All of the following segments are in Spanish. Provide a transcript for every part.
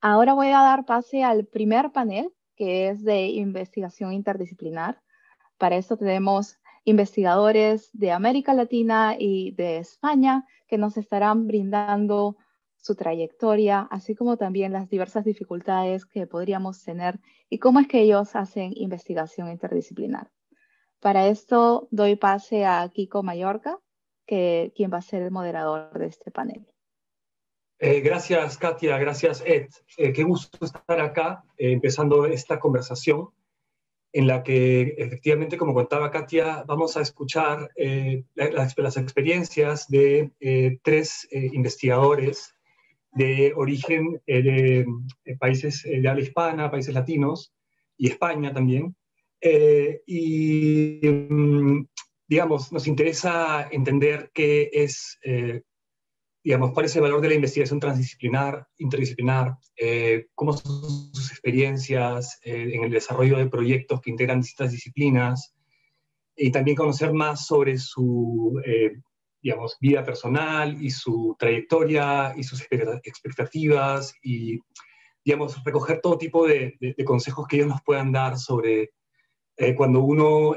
Ahora voy a dar pase al primer panel, que es de investigación interdisciplinar. Para esto tenemos investigadores de América Latina y de España que nos estarán brindando su trayectoria, así como también las diversas dificultades que podríamos tener y cómo es que ellos hacen investigación interdisciplinar. Para esto doy pase a Kiko Mallorca, quien va a ser el moderador de este panel. Gracias, Katia. Gracias, Ed. Qué gusto estar acá, empezando esta conversación en la que efectivamente, como contaba Katia, vamos a escuchar las experiencias de tres investigadores de origen de países de habla hispana, países latinos y España también. Y, digamos, nos interesa entender qué es digamos, cuál es el valor de la investigación transdisciplinar, interdisciplinar, cómo son sus experiencias en el desarrollo de proyectos que integran distintas disciplinas, y también conocer más sobre su, digamos, vida personal y su trayectoria y sus expectativas y, digamos, recoger todo tipo de consejos que ellos nos puedan dar sobre cuando uno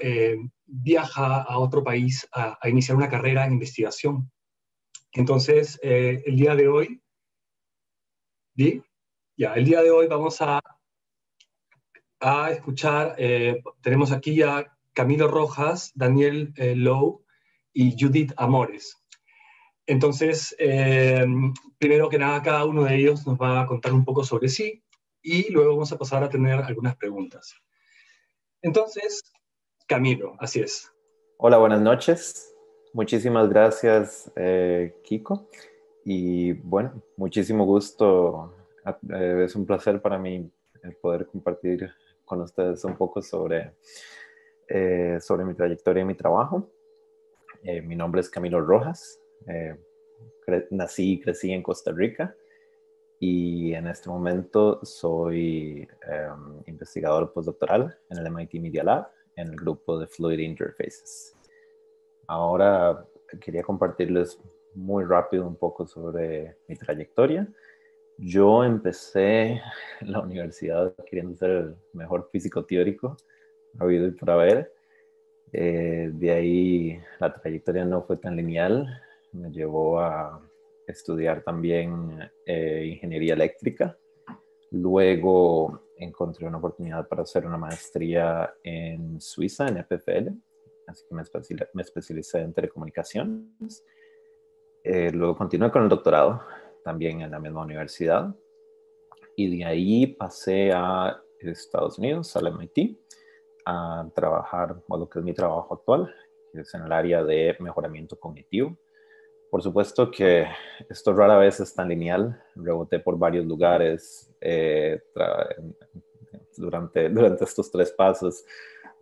viaja a otro país a iniciar una carrera en investigación. Entonces, el día de hoy, ¿sí? Ya, el día de hoy vamos a escuchar, tenemos aquí a Camilo Rojas, Daniel Lowe y Judith Amores. Entonces, primero que nada, cada uno de ellos nos va a contar un poco sobre sí y luego vamos a pasar a tener algunas preguntas. Entonces, Camilo, así es. Hola, buenas noches. Muchísimas gracias, Kiko. Y bueno, muchísimo gusto. Es un placer para mí el poder compartir con ustedes un poco sobre mi trayectoria y mi trabajo. Mi nombre es Camilo Rojas. Nací y crecí en Costa Rica y en este momento soy investigador postdoctoral en el MIT Media Lab en el grupo de Fluid Interfaces. Ahora quería compartirles muy rápido un poco sobre mi trayectoria. Yo empecé en la universidad queriendo ser el mejor físico teórico habido y por haber. De ahí la trayectoria no fue tan lineal. Me llevó a estudiar también ingeniería eléctrica. Luego encontré una oportunidad para hacer una maestría en Suiza, en EPFL. Así que me especialicé en telecomunicaciones. Luego continué con el doctorado, también en la misma universidad. Y de ahí pasé a Estados Unidos, al MIT, a trabajar, o lo que es mi trabajo actual, que es en el área de mejoramiento cognitivo. Por supuesto que esto rara vez es tan lineal. Reboté por varios lugares durante estos 3 pasos.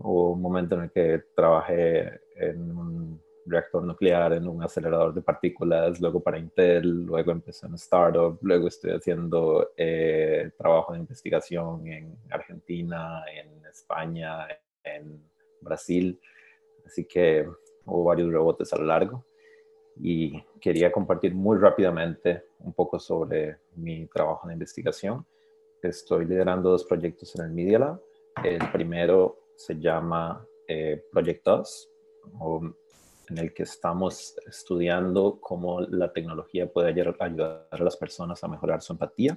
Hubo un momento en el que trabajé en un reactor nuclear, en un acelerador de partículas, luego para Intel, luego empecé en startup, luego estoy haciendo trabajo de investigación en Argentina, en España, en Brasil. Así que hubo varios rebotes a lo largo. Y quería compartir muy rápidamente un poco sobre mi trabajo de investigación. Estoy liderando 2 proyectos en el Media Lab. El primero se llama Project Us, en el que estamos estudiando cómo la tecnología puede ayudar a las personas a mejorar su empatía.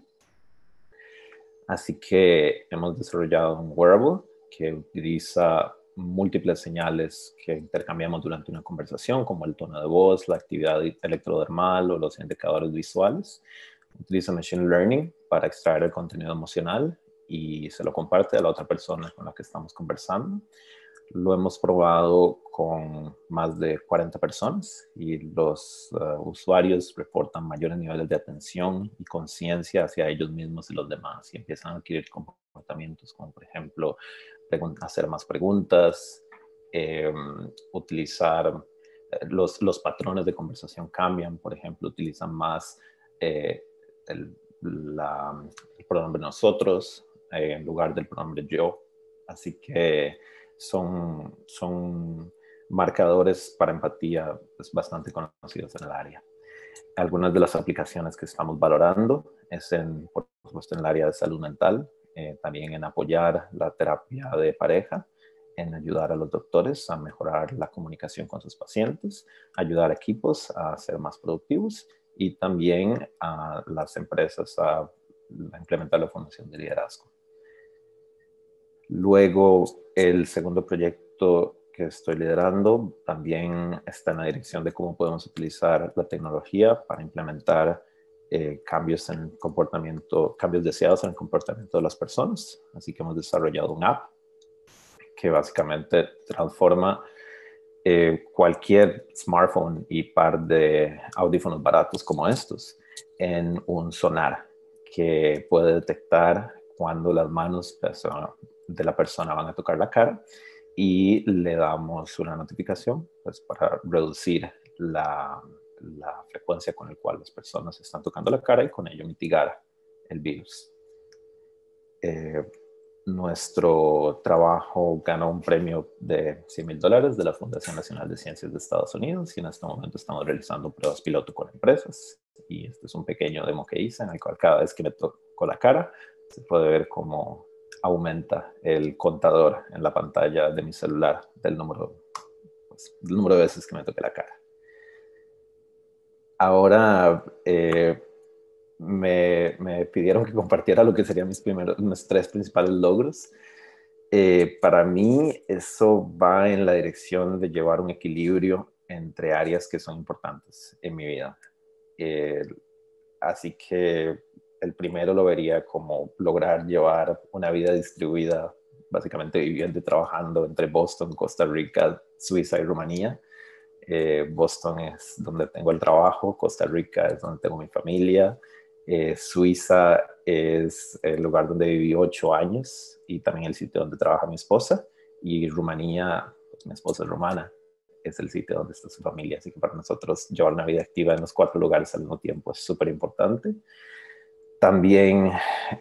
Así que hemos desarrollado un wearable que utiliza múltiples señales que intercambiamos durante una conversación, como el tono de voz, la actividad electrodermal o los indicadores visuales. Utiliza Machine Learning para extraer el contenido emocional y se lo comparte a la otra persona con la que estamos conversando. Lo hemos probado con más de 40 personas y los usuarios reportan mayores niveles de atención y conciencia hacia ellos mismos y los demás y empiezan a adquirir comportamientos como, por ejemplo, hacer más preguntas, utilizar los patrones de conversación cambian, por ejemplo, utilizan más el pronombre nosotros en lugar del pronombre yo. Así que son marcadores para empatía pues, bastante conocidos en el área. Algunas de las aplicaciones que estamos valorando es, por supuesto, en el área de salud mental, también en apoyar la terapia de pareja, en ayudar a los doctores a mejorar la comunicación con sus pacientes, ayudar a equipos a ser más productivos y también a las empresas a implementar la formación de liderazgo. Luego, el segundo proyecto que estoy liderando también está en la dirección de cómo podemos utilizar la tecnología para implementar cambios en el comportamiento, cambios deseados en el comportamiento de las personas. Así que hemos desarrollado una app que básicamente transforma cualquier smartphone y par de audífonos baratos como estos en un sonar que puede detectar cuando las manos de la persona van a tocar la cara y le damos una notificación pues, para reducir la frecuencia con la cual las personas están tocando la cara y con ello mitigar el virus. Nuestro trabajo ganó un premio de $100,000 de la Fundación Nacional de Ciencias de Estados Unidos y en este momento estamos realizando pruebas piloto con empresas. Y este es un pequeño demo que hice en el cual cada vez que me toco la cara se puede ver cómo aumenta el contador en la pantalla de mi celular del número de veces que me toqué la cara. Ahora me pidieron que compartiera lo que serían mis 3 principales logros. Para mí eso va en la dirección de llevar un equilibrio entre áreas que son importantes en mi vida. Así que el primero lo vería como lograr llevar una vida distribuida, básicamente viviendo y trabajando entre Boston, Costa Rica, Suiza y Rumanía. Boston es donde tengo el trabajo, Costa Rica es donde tengo mi familia, Suiza es el lugar donde viví 8 años y también el sitio donde trabaja mi esposa, y Rumanía, pues mi esposa es rumana, es el sitio donde está su familia, así que para nosotros llevar una vida activa en los 4 lugares al mismo tiempo es súper importante. También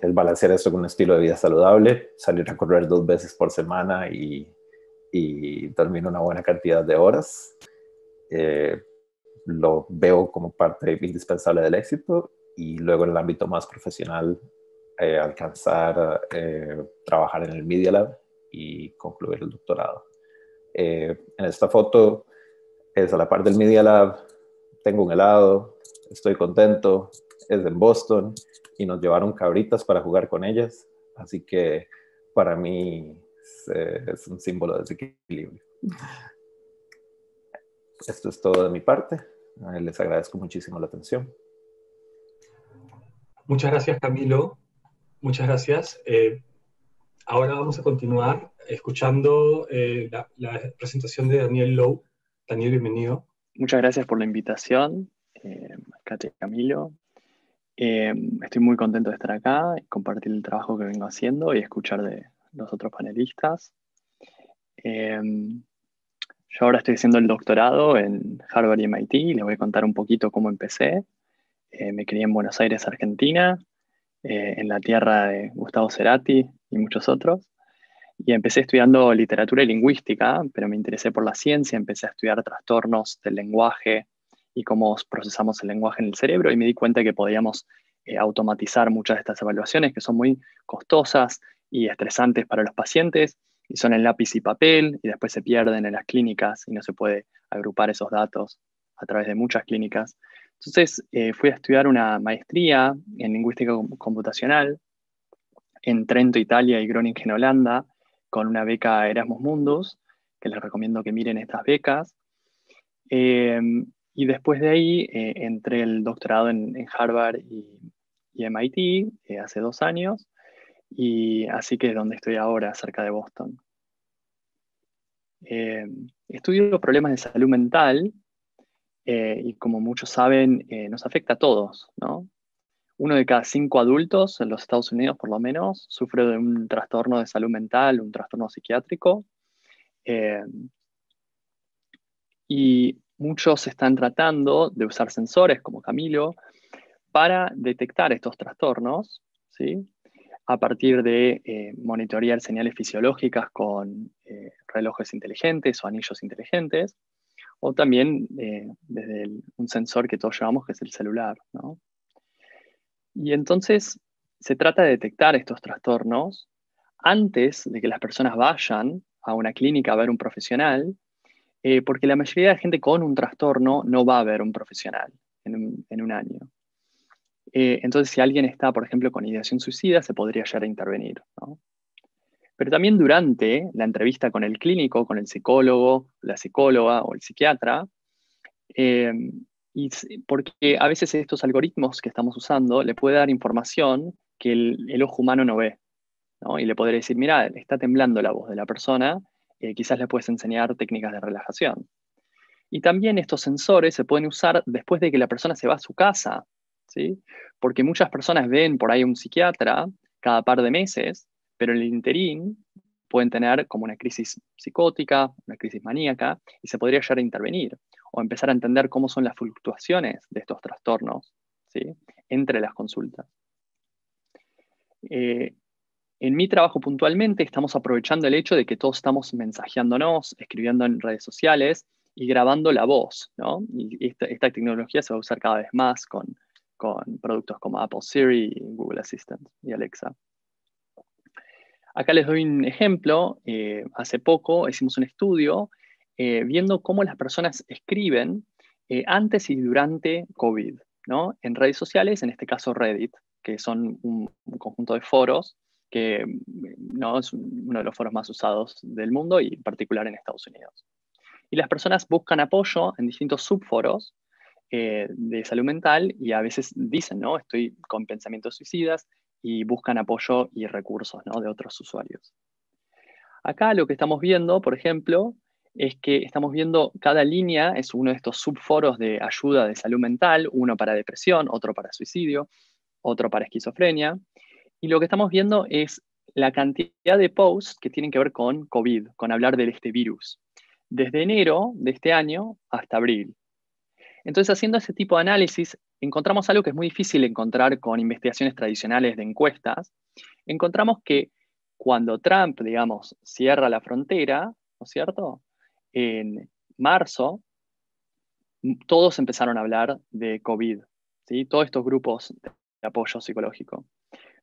el balancear eso con un estilo de vida saludable, salir a correr 2 veces por semana y dormir una buena cantidad de horas. Lo veo como parte indispensable del éxito. Y luego en el ámbito más profesional, alcanzar, trabajar en el Media Lab y concluir el doctorado. En esta foto es a la par del Media Lab, tengo un helado, estoy contento, es en Boston y nos llevaron cabritas para jugar con ellas, así que para mí es un símbolo de desequilibrio. Esto es todo de mi parte. Les agradezco muchísimo la atención. Muchas gracias, Camilo. Muchas gracias. Ahora vamos a continuar escuchando la presentación de Daniel Lowe. Daniel, bienvenido. Muchas gracias por la invitación, Katia y Camilo. Estoy muy contento de estar acá, compartir el trabajo que vengo haciendo y escuchar de los otros panelistas. Yo ahora estoy haciendo el doctorado en Harvard y MIT y les voy a contar un poquito cómo empecé. Me crié en Buenos Aires, Argentina, en la tierra de Gustavo Cerati y muchos otros. Y empecé estudiando literatura y lingüística, pero me interesé por la ciencia, empecé a estudiar trastornos del lenguaje y cómo procesamos el lenguaje en el cerebro y me di cuenta que podíamos automatizar muchas de estas evaluaciones que son muy costosas y estresantes para los pacientes y son en lápiz y papel y después se pierden en las clínicas y no se puede agrupar esos datos a través de muchas clínicas. Entonces fui a estudiar una maestría en lingüística computacional en Trento, Italia y Groningen, Holanda, con una beca Erasmus Mundus, que les recomiendo que miren estas becas. Y después de ahí entré el doctorado en Harvard y MIT hace 2 años, y así que es donde estoy ahora, cerca de Boston. Estudio problemas de salud mental y como muchos saben, nos afecta a todos, ¿no? 1 de cada 5 adultos en los Estados Unidos, por lo menos, sufre de un trastorno de salud mental, un trastorno psiquiátrico. Y muchos están tratando de usar sensores, como Camilo, para detectar estos trastornos, ¿sí? A partir de monitorear señales fisiológicas con relojes inteligentes o anillos inteligentes, o también desde un sensor que todos llevamos, que es el celular, ¿no? Y entonces se trata de detectar estos trastornos antes de que las personas vayan a una clínica a ver un profesional, porque la mayoría de la gente con un trastorno no va a ver un profesional en un año. Entonces, si alguien está, por ejemplo, con ideación suicida, se podría llegar a intervenir, ¿no? Pero también durante la entrevista con el clínico, con el psicólogo, la psicóloga o el psiquiatra, porque a veces estos algoritmos que estamos usando le puede dar información que el ojo humano no ve, ¿no? Y le podría decir, mira, está temblando la voz de la persona, quizás le puedes enseñar técnicas de relajación. Y también estos sensores se pueden usar después de que la persona se va a su casa, ¿sí? Porque muchas personas ven por ahí un psiquiatra cada par de meses, pero en el interín pueden tener como una crisis psicótica, una crisis maníaca, y se podría llegar a intervenir o empezar a entender cómo son las fluctuaciones de estos trastornos, ¿sí? Entre las consultas. En mi trabajo puntualmente estamos aprovechando el hecho de que todos estamos mensajeándonos, escribiendo en redes sociales y grabando la voz, ¿no? Y esta tecnología se va a usar cada vez más con productos como Apple Siri, Google Assistant y Alexa. Acá les doy un ejemplo. Hace poco hicimos un estudio viendo cómo las personas escriben antes y durante COVID, ¿no? En redes sociales, en este caso Reddit, que son un conjunto de foros que no es uno de los foros más usados del mundo y en particular en Estados Unidos. Y las personas buscan apoyo en distintos subforos de salud mental y a veces dicen, ¿no? Estoy con pensamientos suicidas y buscan apoyo y recursos, ¿no? De otros usuarios. Acá lo que estamos viendo, por ejemplo, es que estamos viendo cada línea, es uno de estos subforos de ayuda de salud mental, uno para depresión, otro para suicidio, otro para esquizofrenia. Y lo que estamos viendo es la cantidad de posts que tienen que ver con COVID, con hablar de este virus, desde enero de este año hasta abril. Entonces, haciendo ese tipo de análisis, encontramos algo que es muy difícil encontrar con investigaciones tradicionales de encuestas. Encontramos que cuando Trump, digamos, cierra la frontera, ¿no es cierto? En marzo, todos empezaron a hablar de COVID, ¿sí? Todos estos grupos de apoyo psicológico.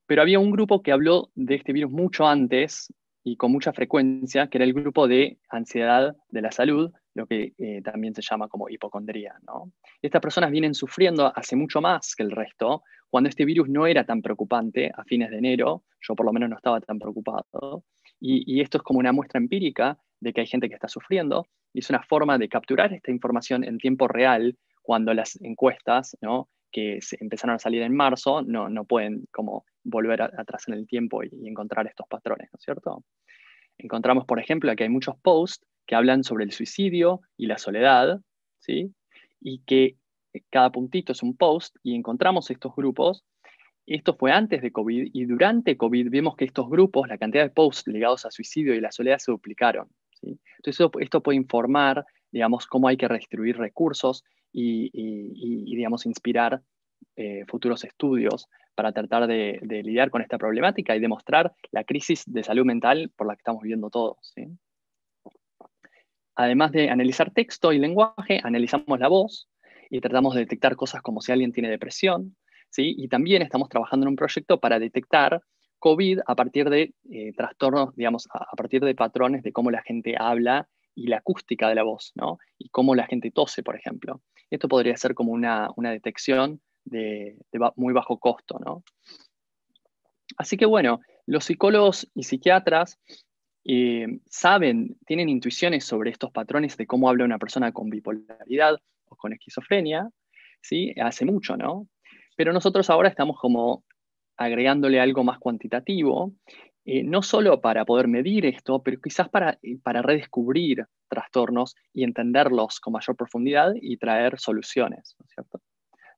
Pero había un grupo que habló de este virus mucho antes y con mucha frecuencia, que era el grupo de ansiedad de la salud, lo que también se llama como hipocondría, ¿no? Estas personas vienen sufriendo hace mucho más que el resto, cuando este virus no era tan preocupante a fines de enero, yo por lo menos no estaba tan preocupado, y esto es como una muestra empírica de que hay gente que está sufriendo, y es una forma de capturar esta información en tiempo real cuando las encuestas, ¿no? Que empezaron a salir en marzo, no pueden como volver atrás en el tiempo y encontrar estos patrones, ¿no es cierto? Encontramos, por ejemplo, que hay muchos posts que hablan sobre el suicidio y la soledad, ¿sí? Y que cada puntito es un post y encontramos estos grupos. Esto fue antes de COVID y durante COVID vemos que estos grupos, la cantidad de posts ligados a suicidio y la soledad se duplicaron, ¿sí? Entonces esto puede informar, digamos, cómo hay que redistribuir recursos y digamos, inspirar futuros estudios para tratar de lidiar con esta problemática y demostrar la crisis de salud mental por la que estamos viviendo todos, ¿sí? Además de analizar texto y lenguaje, analizamos la voz y tratamos de detectar cosas como si alguien tiene depresión, ¿sí? Y también estamos trabajando en un proyecto para detectar COVID a partir de trastornos, digamos, a partir de patrones de cómo la gente habla y la acústica de la voz, ¿no? Y cómo la gente tose, por ejemplo. Esto podría ser como una detección de muy bajo costo, ¿no? Así que bueno, los psicólogos y psiquiatras tienen intuiciones sobre estos patrones de cómo habla una persona con bipolaridad o con esquizofrenia, ¿sí? Hace mucho, ¿no? Pero nosotros ahora estamos como agregándole algo más cuantitativo, no solo para poder medir esto, pero quizás para redescubrir trastornos y entenderlos con mayor profundidad y traer soluciones, ¿no es cierto?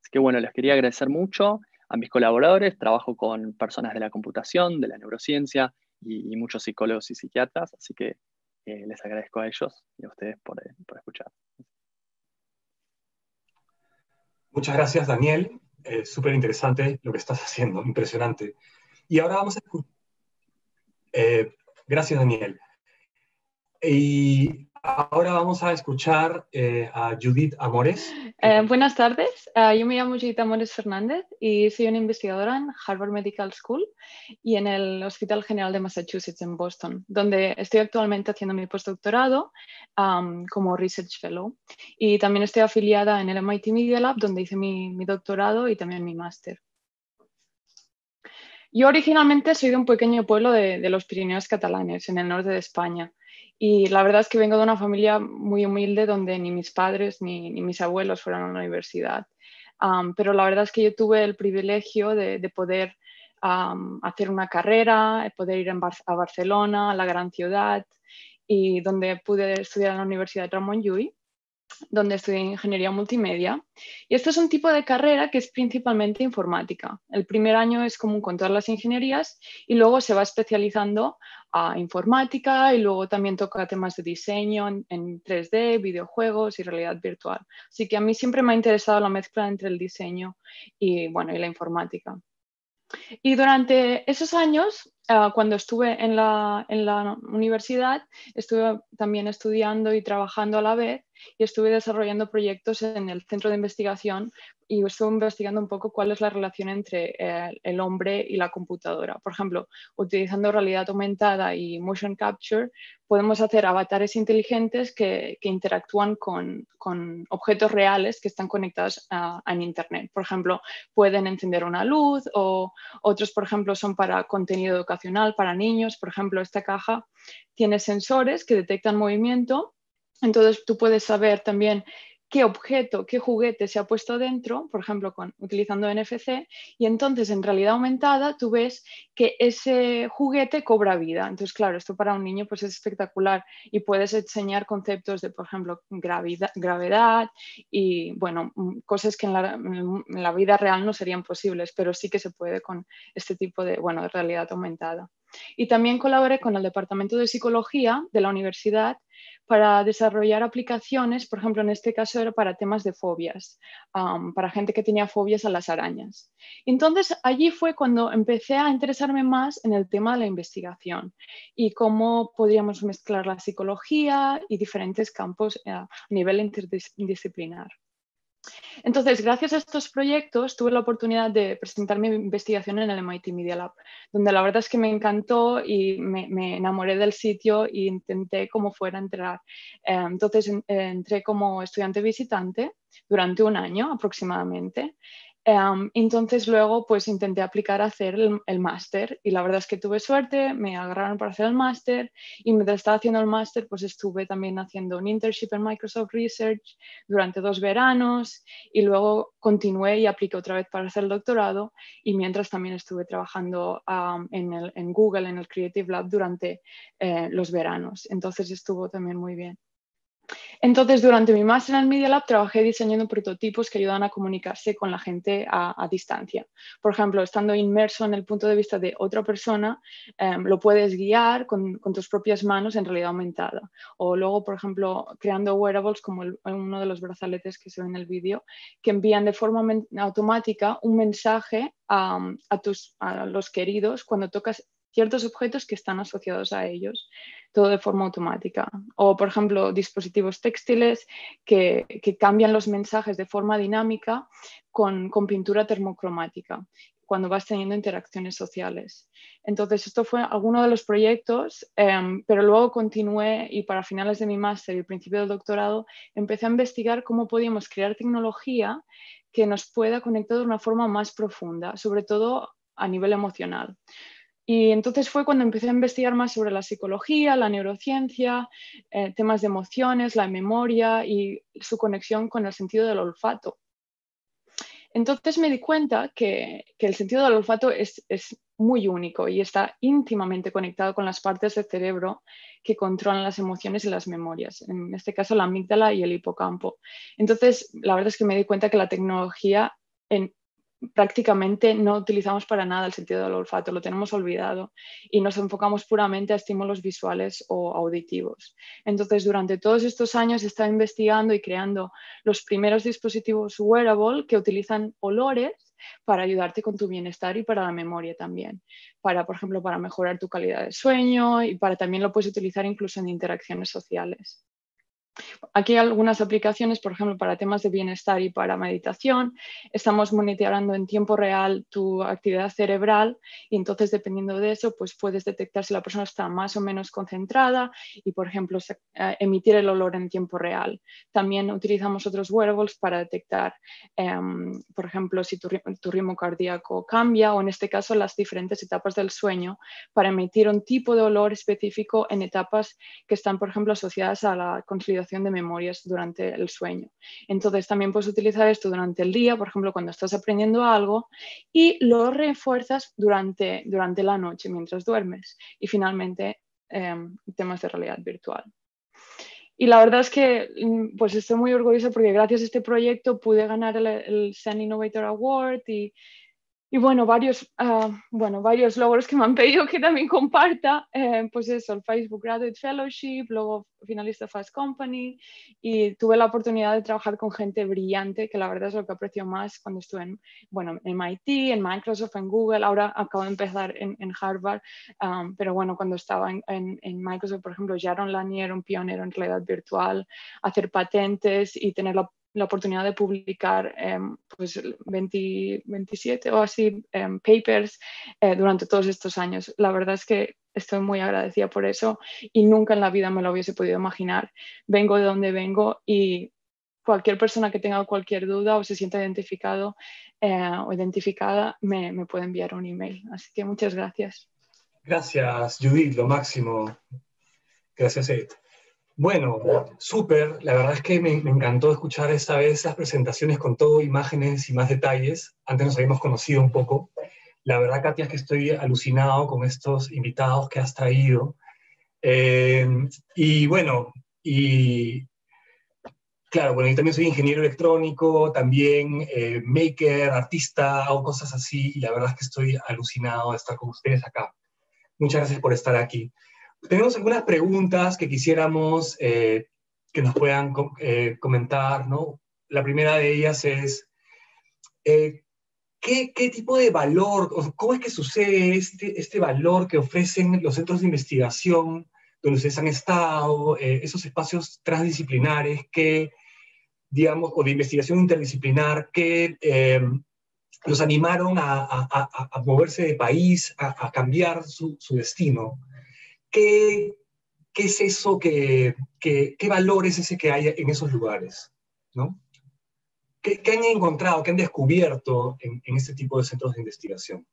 Así que bueno, les quería agradecer mucho a mis colaboradores. Trabajo con personas de la computación, de la neurociencia y muchos psicólogos y psiquiatras, así que les agradezco a ellos y a ustedes por escuchar. Muchas gracias, Daniel. Súper interesante lo que estás haciendo, impresionante. Y ahora vamos a escuchar. Gracias, Daniel. Y Ahora vamos a escuchar a Judith Amores. Buenas tardes, yo me llamo Judith Amores Fernández y soy una investigadora en Harvard Medical School y en el Hospital General de Massachusetts en Boston, donde estoy actualmente haciendo mi postdoctorado como Research Fellow. Y también estoy afiliada en el MIT Media Lab, donde hice mi doctorado y también mi máster. Yo originalmente soy de un pequeño pueblo de los Pirineos catalanes, en el norte de España. Y la verdad es que vengo de una familia muy humilde donde ni mis padres ni mis abuelos fueron a la universidad. Pero la verdad es que yo tuve el privilegio de poder hacer una carrera, poder ir a Barcelona, a la gran ciudad, y donde pude estudiar en la Universidad de Ramon Llull, donde estudié ingeniería multimedia. Y esto es un tipo de carrera que es principalmente informática. El primer año es común con todas las ingenierías y luego se va especializando a informática y luego también toca temas de diseño en 3D, videojuegos y realidad virtual. Así que a mí siempre me ha interesado la mezcla entre el diseño y, bueno, y la informática. Y durante esos años, cuando estuve en la universidad, estuve también estudiando y trabajando a la vez y estuve desarrollando proyectos en el centro de investigación y estuve investigando un poco cuál es la relación entre el hombre y la computadora. Por ejemplo, utilizando realidad aumentada y motion capture, podemos hacer avatares inteligentes que interactúan con objetos reales que están conectados en Internet. Por ejemplo, pueden encender una luz o otros, por ejemplo, son para contenido educacional para niños. Por ejemplo, esta caja tiene sensores que detectan movimiento. Entonces, tú puedes saber también qué objeto, qué juguete se ha puesto dentro, por ejemplo, utilizando NFC, y entonces en realidad aumentada tú ves que ese juguete cobra vida. Entonces, claro, esto para un niño pues es espectacular y puedes enseñar conceptos de, por ejemplo, gravedad y, bueno, cosas que en la vida real no serían posibles, pero sí que se puede con este tipo de, bueno, de realidad aumentada. Y también colaboré con el Departamento de Psicología de la universidad para desarrollar aplicaciones, por ejemplo, en este caso era para temas de fobias, para gente que tenía fobias a las arañas. Entonces, allí fue cuando empecé a interesarme más en el tema de la investigación y cómo podríamos mezclar la psicología y diferentes campos a nivel interdisciplinar. Entonces, gracias a estos proyectos, tuve la oportunidad de presentar mi investigación en el MIT Media Lab, donde la verdad es que me encantó y me enamoré del sitio e intenté como fuera entrar. Entonces, entré como estudiante visitante durante un año aproximadamente. Entonces luego pues intenté aplicar a hacer el máster y la verdad es que tuve suerte, me agarraron para hacer el máster y mientras estaba haciendo el máster pues estuve también haciendo un internship en Microsoft Research durante 2 veranos y luego continué y apliqué otra vez para hacer el doctorado y mientras también estuve trabajando en Google, en el Creative Lab durante los veranos. Entonces estuvo también muy bien. Entonces, durante mi máster en el Media Lab trabajé diseñando prototipos que ayudan a comunicarse con la gente a distancia. Por ejemplo, estando inmerso en el punto de vista de otra persona, lo puedes guiar con tus propias manos en realidad aumentada. O luego, por ejemplo, creando wearables como uno de los brazaletes que se ve en el vídeo, que envían de forma automática un mensaje a los queridos cuando tocas ciertos objetos que están asociados a ellos, todo de forma automática. O, por ejemplo, dispositivos textiles que cambian los mensajes de forma dinámica con pintura termocromática cuando vas teniendo interacciones sociales. Entonces, esto fue alguno de los proyectos, pero luego continué y para finales de mi máster y el principio del doctorado empecé a investigar cómo podíamos crear tecnología que nos pueda conectar de una forma más profunda, sobre todo a nivel emocional. Y entonces fue cuando empecé a investigar más sobre la psicología, la neurociencia, temas de emociones, la memoria y su conexión con el sentido del olfato. Entonces me di cuenta que el sentido del olfato es muy único y está íntimamente conectado con las partes del cerebro que controlan las emociones y las memorias, en este caso la amígdala y el hipocampo. Entonces, la verdad es que me di cuenta que la tecnología prácticamente no utilizamos para nada el sentido del olfato, lo tenemos olvidado y nos enfocamos puramente a estímulos visuales o auditivos. Entonces, durante todos estos años he estado investigando y creando los primeros dispositivos wearable que utilizan olores para ayudarte con tu bienestar y para la memoria también. Por ejemplo, para mejorar tu calidad de sueño y también lo puedes utilizar incluso en interacciones sociales. Aquí hay algunas aplicaciones, por ejemplo, para temas de bienestar y para meditación. Estamos monitoreando en tiempo real tu actividad cerebral y entonces, dependiendo de eso, pues puedes detectar si la persona está más o menos concentrada y, por ejemplo, emitir el olor en tiempo real. También utilizamos otros wearables para detectar, por ejemplo, si tu ritmo cardíaco cambia o, en este caso, las diferentes etapas del sueño para emitir un tipo de olor específico en etapas que están, por ejemplo, asociadas a la consolidación de memorias durante el sueño. Entonces, también puedes utilizar esto durante el día, por ejemplo, cuando estás aprendiendo algo, y lo refuerzas durante la noche mientras duermes. Y finalmente, temas de realidad virtual. Y la verdad es que pues estoy muy orgullosa porque gracias a este proyecto pude ganar el Sun Innovator Award y bueno, varios logros que me han pedido que también comparta, pues eso, el Facebook Graduate Fellowship, luego finalista Fast Company, y tuve la oportunidad de trabajar con gente brillante, que la verdad es lo que aprecio más cuando estuve en MIT, en Microsoft, en Google. Ahora acabo de empezar en Harvard, pero bueno, cuando estaba en Microsoft, por ejemplo, Jaron Lanier, un pionero en realidad virtual, hacer patentes y tener la oportunidad de publicar pues 27 o así papers durante todos estos años. La verdad es que estoy muy agradecida por eso y nunca en la vida me lo hubiese podido imaginar. Vengo de donde vengo y cualquier persona que tenga cualquier duda o se sienta identificado o identificada me puede enviar un email. Así que muchas gracias. Gracias, Judith, lo máximo. Gracias, Ed. Bueno, súper. La verdad es que me encantó escuchar esta vez las presentaciones con todo, imágenes y más detalles. Antes nos habíamos conocido un poco. La verdad, Katia, es que estoy alucinado con estos invitados que has traído. Y bueno, y claro, bueno, yo también soy ingeniero electrónico, también maker, artista, hago cosas así, y la verdad es que estoy alucinado de estar con ustedes acá. Muchas gracias por estar aquí. Tenemos algunas preguntas que quisiéramos que nos puedan comentar, ¿no? La primera de ellas es, ¿qué tipo de valor, o cómo es que sucede este valor que ofrecen los centros de investigación donde ustedes han estado, esos espacios transdisciplinares que, digamos, o de investigación interdisciplinar que los animaron a moverse de país, a cambiar su destino? ¿Qué es eso qué valor es ese que hay en esos lugares? ¿No? ¿Qué han encontrado, qué han descubierto en este tipo de centros de investigación?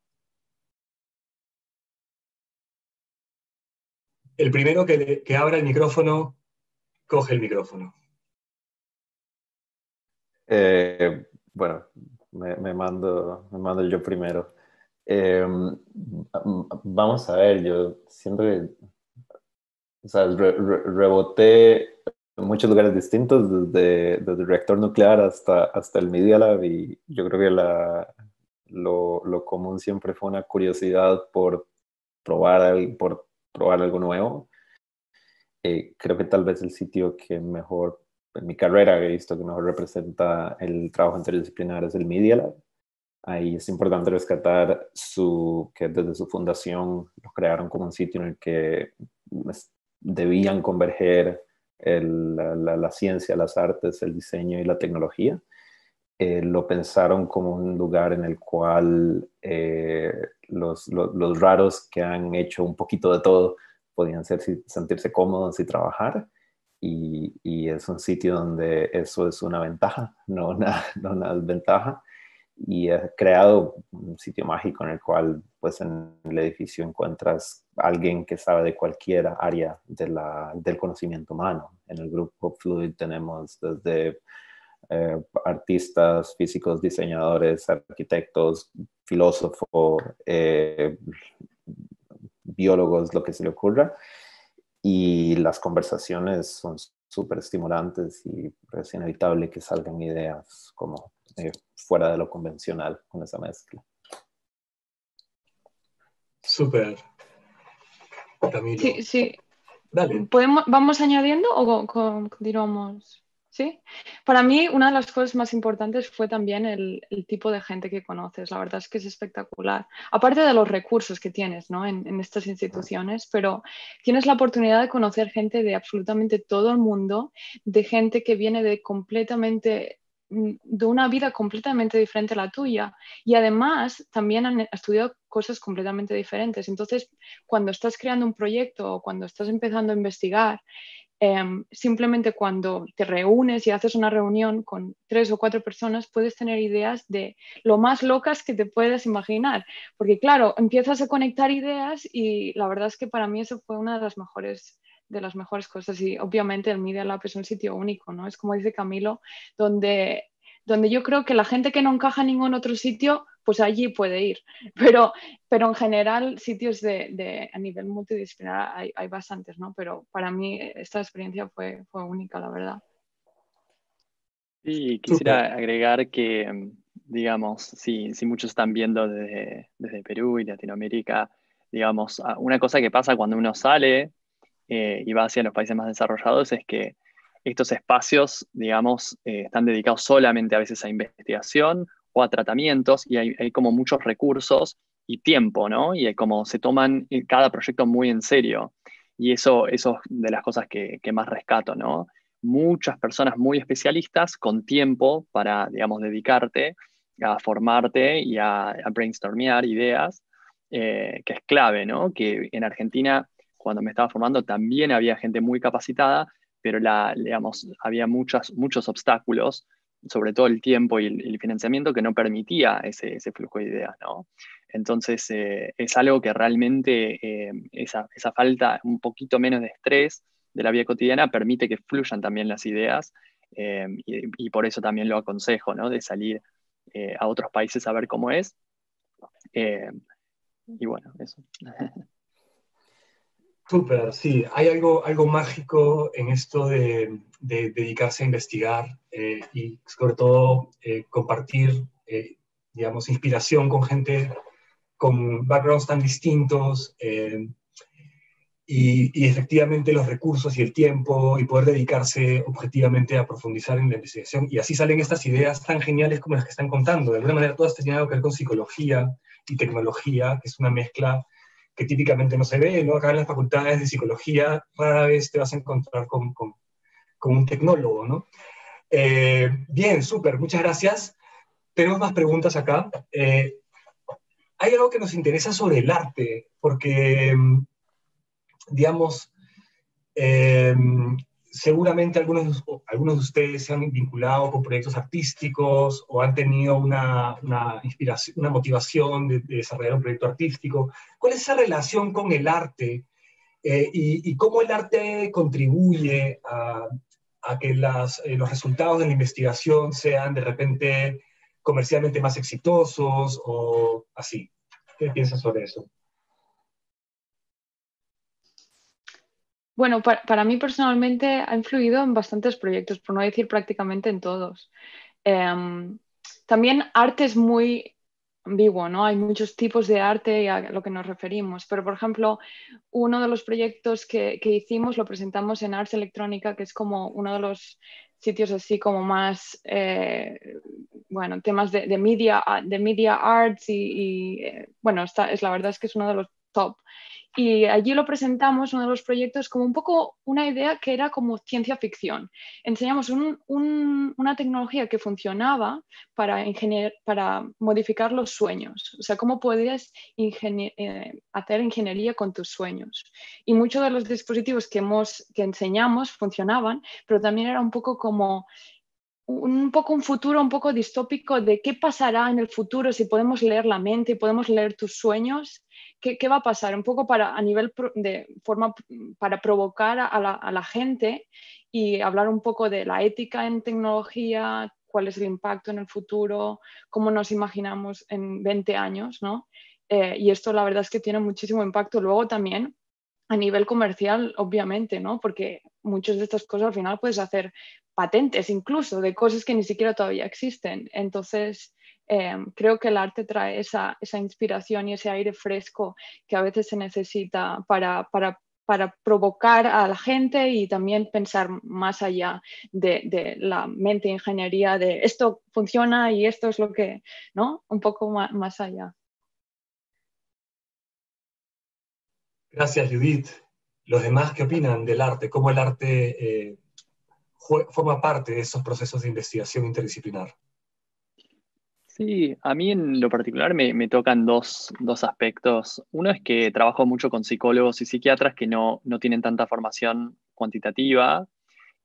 El primero que abra el micrófono, coge el micrófono. Bueno, me mando yo primero. Vamos a ver, yo siento que, o sea, reboté en muchos lugares distintos, desde el reactor nuclear hasta el Media Lab, y yo creo que lo común siempre fue una curiosidad por probar algo nuevo. Creo que tal vez el sitio que mejor, en mi carrera he visto que mejor representa el trabajo interdisciplinar es el Media Lab. Ahí es importante rescatar que desde su fundación lo crearon como un sitio en el que debían converger la ciencia, las artes, el diseño y la tecnología. Lo pensaron como un lugar en el cual los raros que han hecho un poquito de todo podían sentirse cómodos y trabajar. Y es un sitio donde eso es una ventaja, no una desventaja. Y he creado un sitio mágico en el cual, pues, en el edificio encuentras a alguien que sabe de cualquier área del conocimiento humano. En el grupo Fluid tenemos desde artistas, físicos, diseñadores, arquitectos, filósofos, biólogos, lo que se le ocurra. Y las conversaciones son súper estimulantes y es inevitable que salgan ideas como fuera de lo convencional con esa mezcla. Súper. Camilo. Sí. Dale. ¿Vamos añadiendo o continuamos? Sí, para mí una de las cosas más importantes fue también el tipo de gente que conoces. La verdad es que es espectacular. Aparte de los recursos que tienes, ¿no? en estas instituciones, pero tienes la oportunidad de conocer gente de absolutamente todo el mundo, de gente que viene de una vida completamente diferente a la tuya y además también han estudiado cosas completamente diferentes. Entonces, cuando estás creando un proyecto o cuando estás empezando a investigar, simplemente cuando te reúnes y haces una reunión con 3 o 4 personas, puedes tener ideas de lo más locas que te puedas imaginar. Porque claro, empiezas a conectar ideas y la verdad es que para mí eso fue una de las mejores cosas. Y obviamente el Media Lab es un sitio único, ¿no? Es como dice Camilo, donde yo creo que la gente que no encaja en ningún otro sitio, pues allí puede ir. Pero en general, sitios a nivel multidisciplinar hay bastantes, ¿no? Pero para mí esta experiencia fue única, la verdad. Y Súper. quisiera agregar que, digamos, si muchos están viendo desde Perú y Latinoamérica, digamos, una cosa que pasa cuando uno sale y va hacia los países más desarrollados es que estos espacios, digamos, están dedicados solamente a veces a investigación o a tratamientos y hay como muchos recursos y tiempo, ¿no? Y hay como se toman cada proyecto muy en serio. Y eso es de las cosas que más rescato, ¿no? Muchas personas muy especialistas con tiempo para, digamos, dedicarte a formarte y a brainstormear ideas, que es clave, ¿no? Que en Argentina, cuando me estaba formando, también había gente muy capacitada, pero digamos, había muchos obstáculos, sobre todo el tiempo y el financiamiento, que no permitía ese flujo de ideas, ¿no? Entonces, es algo que realmente esa falta, un poquito menos de estrés de la vida cotidiana, permite que fluyan también las ideas, y por eso también lo aconsejo, ¿no? De salir a otros países a ver cómo es. Eh, y bueno, eso. Súper, sí. Hay algo mágico en esto de dedicarse a investigar y sobre todo compartir, digamos, inspiración con gente con backgrounds tan distintos y efectivamente los recursos y el tiempo y poder dedicarse objetivamente a profundizar en la investigación. Y así salen estas ideas tan geniales como las que están contando. De alguna manera todas tenían algo que ver con psicología y tecnología, que es una mezcla que típicamente no se ve, ¿no? Acá en las facultades de psicología rara vez te vas a encontrar con un tecnólogo, ¿no? Bien, súper, muchas gracias. Tenemos más preguntas acá. Hay algo que nos interesa sobre el arte, porque, digamos, eh, seguramente algunos de ustedes se han vinculado con proyectos artísticos o han tenido una inspiración, una motivación de desarrollar un proyecto artístico. ¿Cuál es esa relación con el arte y cómo el arte contribuye a que los resultados de la investigación sean de repente comercialmente más exitosos o así? ¿Qué piensas sobre eso? Bueno, para mí personalmente ha influido en bastantes proyectos, por no decir prácticamente en todos. También arte es muy ambiguo, ¿no? Hay muchos tipos de arte y a lo que nos referimos, pero por ejemplo, uno de los proyectos que hicimos lo presentamos en Arts Electrónica, que es como uno de los sitios así como más, bueno, temas de media arts bueno, la verdad es que es uno de los top. Y allí lo presentamos, uno de los proyectos, como un poco una idea que era como ciencia ficción. Enseñamos una tecnología que funcionaba para modificar los sueños. O sea, cómo podías hacer ingeniería con tus sueños. Y muchos de los dispositivos que enseñamos funcionaban, pero también era un poco como un futuro un poco distópico de qué pasará en el futuro si podemos leer la mente y podemos leer tus sueños. ¿Qué va a pasar? Un poco a nivel de forma para provocar a la gente y hablar un poco de la ética en tecnología, cuál es el impacto en el futuro, cómo nos imaginamos en 20 años, ¿no? Y esto la verdad es que tiene muchísimo impacto. Luego también a nivel comercial, obviamente, ¿no? Porque muchas de estas cosas al final puedes hacer patentes incluso de cosas que ni siquiera todavía existen. Entonces, creo que el arte trae esa inspiración y ese aire fresco que a veces se necesita para para provocar a la gente y también pensar más allá de la mente ingeniería de esto funciona y esto es lo que, ¿no? Un poco más allá. Gracias, Judith. ¿Los demás qué opinan del arte? ¿Cómo el arte forma parte de esos procesos de investigación interdisciplinar? Sí, a mí en lo particular me tocan dos aspectos. Uno es que trabajo mucho con psicólogos y psiquiatras que no tienen tanta formación cuantitativa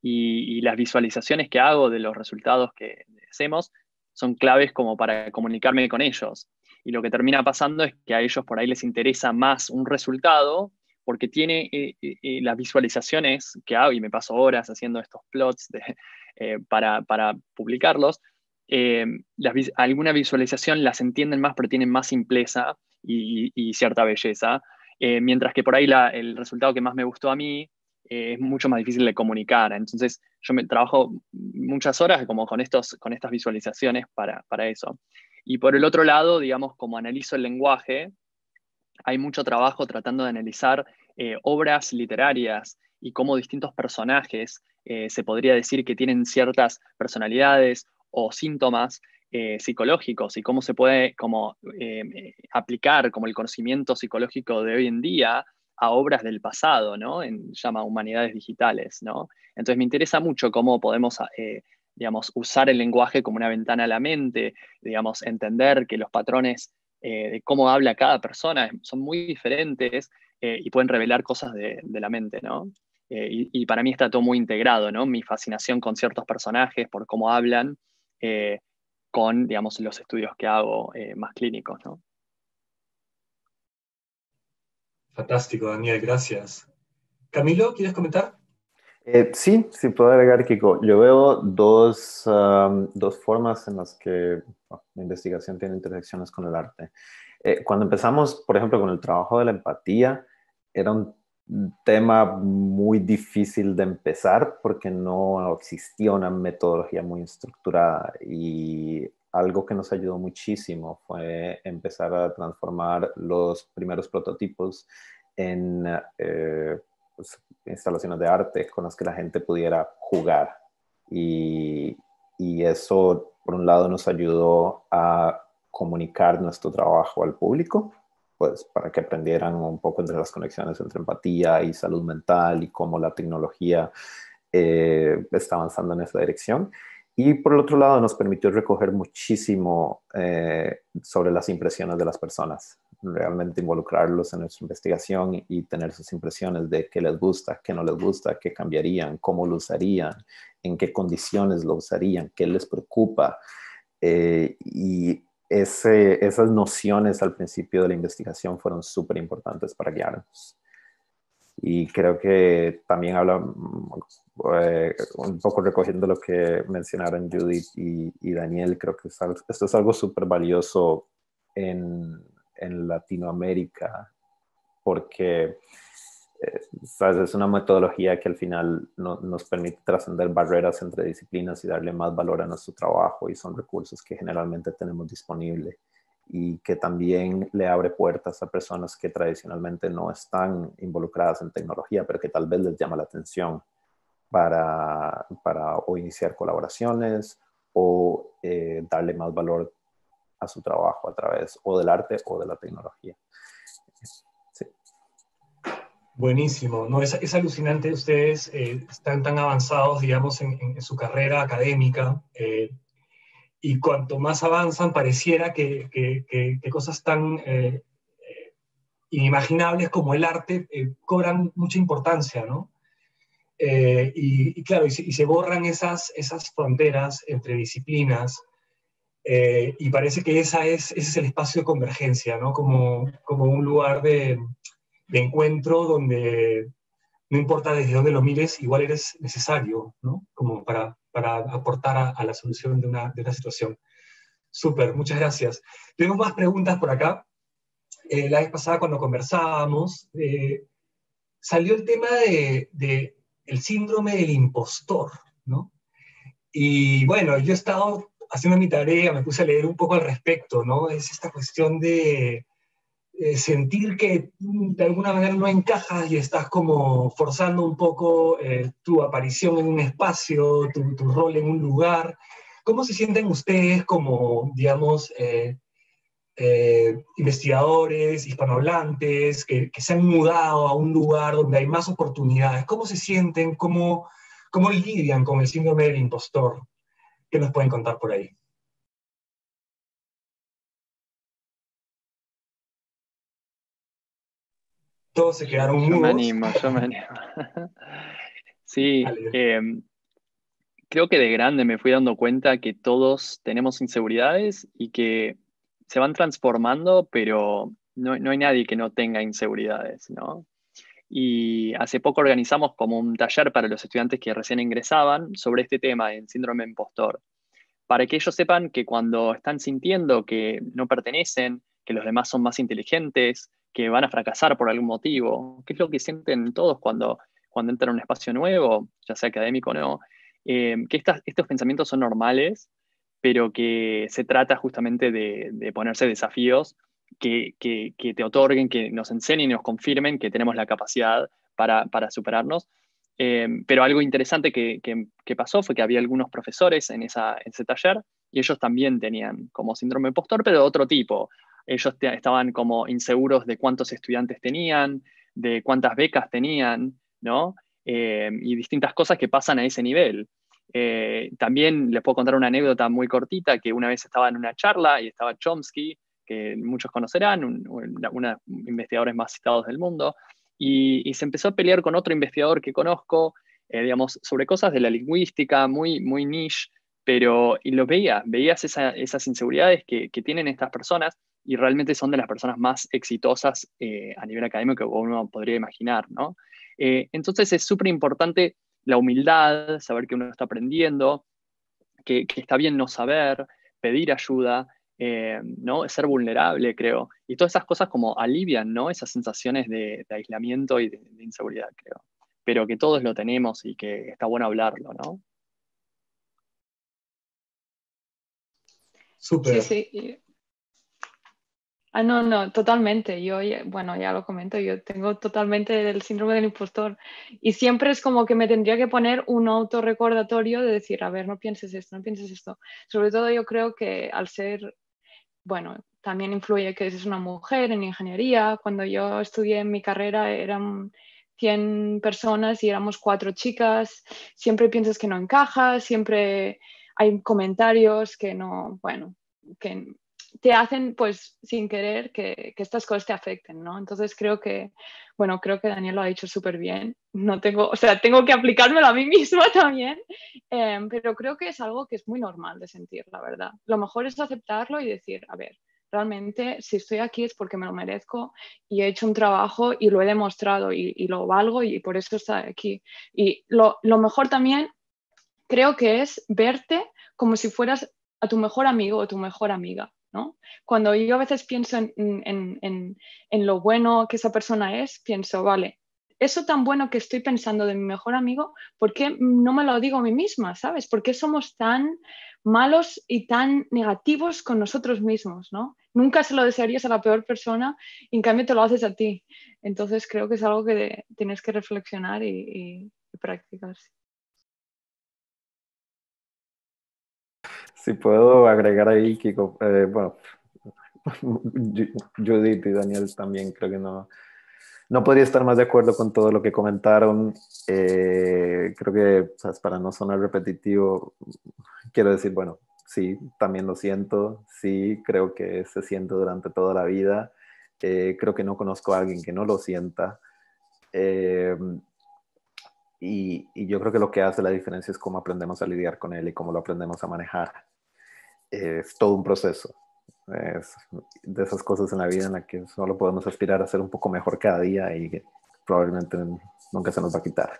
y las visualizaciones que hago de los resultados que hacemos son claves como para comunicarme con ellos. Y lo que termina pasando es que a ellos por ahí les interesa más un resultado porque tiene las visualizaciones que hago, y me paso horas haciendo estos plots para publicarlos. Alguna visualización las entienden más, pero tienen más simpleza y cierta belleza, mientras que por ahí el resultado que más me gustó a mí es mucho más difícil de comunicar. Entonces yo trabajo muchas horas como con estas visualizaciones para eso. Y por el otro lado, digamos, como analizo el lenguaje, hay mucho trabajo tratando de analizar obras literarias y cómo distintos personajes se podría decir que tienen ciertas personalidades o síntomas psicológicos y cómo se puede aplicar como el conocimiento psicológico de hoy en día a obras del pasado, ¿no? Llama humanidades digitales, ¿no? Entonces me interesa mucho cómo podemos digamos, usar el lenguaje como una ventana a la mente, digamos, entender que los patrones de cómo habla cada persona son muy diferentes y pueden revelar cosas de la mente, ¿no? Y para mí está todo muy integrado, ¿no? Mi fascinación con ciertos personajes, por cómo hablan, con, digamos, los estudios que hago más clínicos, ¿no? Fantástico, Daniel, gracias. Camilo, ¿quieres comentar? Sí, sí puedo agregar, Kiko. Yo veo dos formas en las que la investigación tiene intersecciones con el arte. Cuando empezamos, por ejemplo, con el trabajo de la empatía, era un tema muy difícil de empezar porque no existía una metodología muy estructurada, y algo que nos ayudó muchísimo fue empezar a transformar los primeros prototipos en pues, instalaciones de arte con las que la gente pudiera jugar. Y eso, por un lado, nos ayudó a comunicar nuestro trabajo al público, pues para que aprendieran un poco entre las conexiones entre empatía y salud mental y cómo la tecnología está avanzando en esa dirección. Y por el otro lado nos permitió recoger muchísimo sobre las impresiones de las personas, realmente involucrarlos en nuestra investigación y tener sus impresiones de qué les gusta, qué no les gusta, qué cambiarían, cómo lo usarían, en qué condiciones lo usarían, qué les preocupa. Y esas nociones al principio de la investigación fueron súper importantes para guiarnos. Y creo que también habla un poco recogiendo lo que mencionaron Judith y Daniel. Creo que esto es algo súper valioso en Latinoamérica, porque ¿sabes? Es una metodología que al final nos permite trascender barreras entre disciplinas y darle más valor a nuestro trabajo, y son recursos que generalmente tenemos disponibles y que también le abre puertas a personas que tradicionalmente no están involucradas en tecnología, pero que tal vez les llama la atención para o iniciar colaboraciones o darle más valor a su trabajo a través o del arte o de la tecnología. Sí. Buenísimo, no, es alucinante, ustedes están tan avanzados, digamos, en su carrera académica, y cuanto más avanzan pareciera que cosas tan inimaginables como el arte cobran mucha importancia, ¿no? Y claro, y se borran esas fronteras entre disciplinas, y parece que ese es el espacio de convergencia, ¿no? Como un lugar de encuentro donde no importa desde dónde lo mires, igual eres necesario, ¿no? Como para aportar a la solución de una situación. Súper, muchas gracias. Tenemos más preguntas por acá. La vez pasada cuando conversábamos, salió el tema de el síndrome del impostor, ¿no? Y bueno, yo he estado haciendo mi tarea, me puse a leer un poco al respecto, ¿no? Es esta cuestión de sentir que de alguna manera no encajas y estás como forzando un poco tu aparición en un espacio, tu rol en un lugar. ¿Cómo se sienten ustedes como, digamos, investigadores hispanohablantes que se han mudado a un lugar donde hay más oportunidades? ¿Cómo se sienten? ¿Cómo lidian con el síndrome del impostor? ¿Qué nos pueden contar por ahí? Todos se quedaron Yo me mudos. animo, yo me animo. Sí, Dale. creo que de grande me fui dando cuenta que todos tenemos inseguridades y que se van transformando, pero no hay nadie que no tenga inseguridades, ¿no? Y hace poco organizamos como un taller para los estudiantes que recién ingresaban sobre este tema, en síndrome impostor, para que ellos sepan que cuando están sintiendo que no pertenecen, que los demás son más inteligentes, que van a fracasar por algún motivo, que es lo que sienten todos cuando entran a un espacio nuevo, ya sea académico o no, que estos pensamientos son normales, pero que se trata justamente de ponerse desafíos que te otorguen, que nos enseñen y nos confirmen que tenemos la capacidad para superarnos. Pero algo interesante que pasó fue que había algunos profesores en ese taller y ellos también tenían como síndrome impostor, pero de otro tipo. Ellos estaban como inseguros de cuántos estudiantes tenían, de cuántas becas tenían, ¿no? Y distintas cosas que pasan a ese nivel. También les puedo contar una anécdota muy cortita, que una vez estaba en una charla y estaba Chomsky, que muchos conocerán, uno de los investigadores más citados del mundo, y se empezó a pelear con otro investigador que conozco, digamos, sobre cosas de la lingüística, muy, muy niche, pero y lo veías esas inseguridades que tienen estas personas y realmente son de las personas más exitosas a nivel académico que uno podría imaginar, ¿no? Entonces es súper importante la humildad, saber que uno está aprendiendo, que está bien no saber, pedir ayuda, ¿no? Ser vulnerable, creo. Y todas esas cosas como alivian, ¿no? Esas sensaciones de aislamiento y de inseguridad, creo. Pero que todos lo tenemos y que está bueno hablarlo, ¿no? Sí, Súper. sí. No, no, totalmente. Yo, bueno, ya lo comento, yo tengo totalmente el síndrome del impostor y siempre es como que me tendría que poner un autorrecordatorio de decir, a ver, no pienses esto, no pienses esto. Sobre todo yo creo que al ser, bueno, también influye que es una mujer en ingeniería. Cuando yo estudié en mi carrera eran 100 personas y éramos 4 chicas. Siempre piensas que no encajas, siempre hay comentarios que no, bueno, que te hacen pues sin querer que estas cosas te afecten, ¿no? Entonces creo que Daniel lo ha dicho súper bien. No tengo, o sea, tengo que aplicármelo a mí misma también, pero creo que es algo que es muy normal de sentir, la verdad. Lo mejor es aceptarlo y decir, a ver, realmente si estoy aquí es porque me lo merezco y he hecho un trabajo y lo he demostrado y lo valgo y por eso estoy aquí. Y lo mejor también creo que es verte como si fueras a tu mejor amigo o tu mejor amiga, ¿no? Cuando yo a veces pienso en lo bueno que esa persona es, pienso, vale, eso tan bueno que estoy pensando de mi mejor amigo, ¿por qué no me lo digo a mí misma, ¿sabes? ¿Por qué somos tan malos y tan negativos con nosotros mismos, ¿no? Nunca se lo desearías a la peor persona y en cambio te lo haces a ti. Entonces creo que es algo que tienes que reflexionar y practicar. Si puedo agregar ahí, Kiko, bueno, Judith y Daniel también creo que no podría estar más de acuerdo con todo lo que comentaron. Creo que, ¿sabes? Para no sonar repetitivo, quiero decir, bueno, sí, también lo siento, sí, creo que se siente durante toda la vida. Creo que no conozco a alguien que no lo sienta. Y yo creo que lo que hace la diferencia es cómo aprendemos a lidiar con él y cómo lo aprendemos a manejar. Es todo un proceso. Es de esas cosas en la vida en la que solo podemos aspirar a ser un poco mejor cada día y que probablemente nunca se nos va a quitar.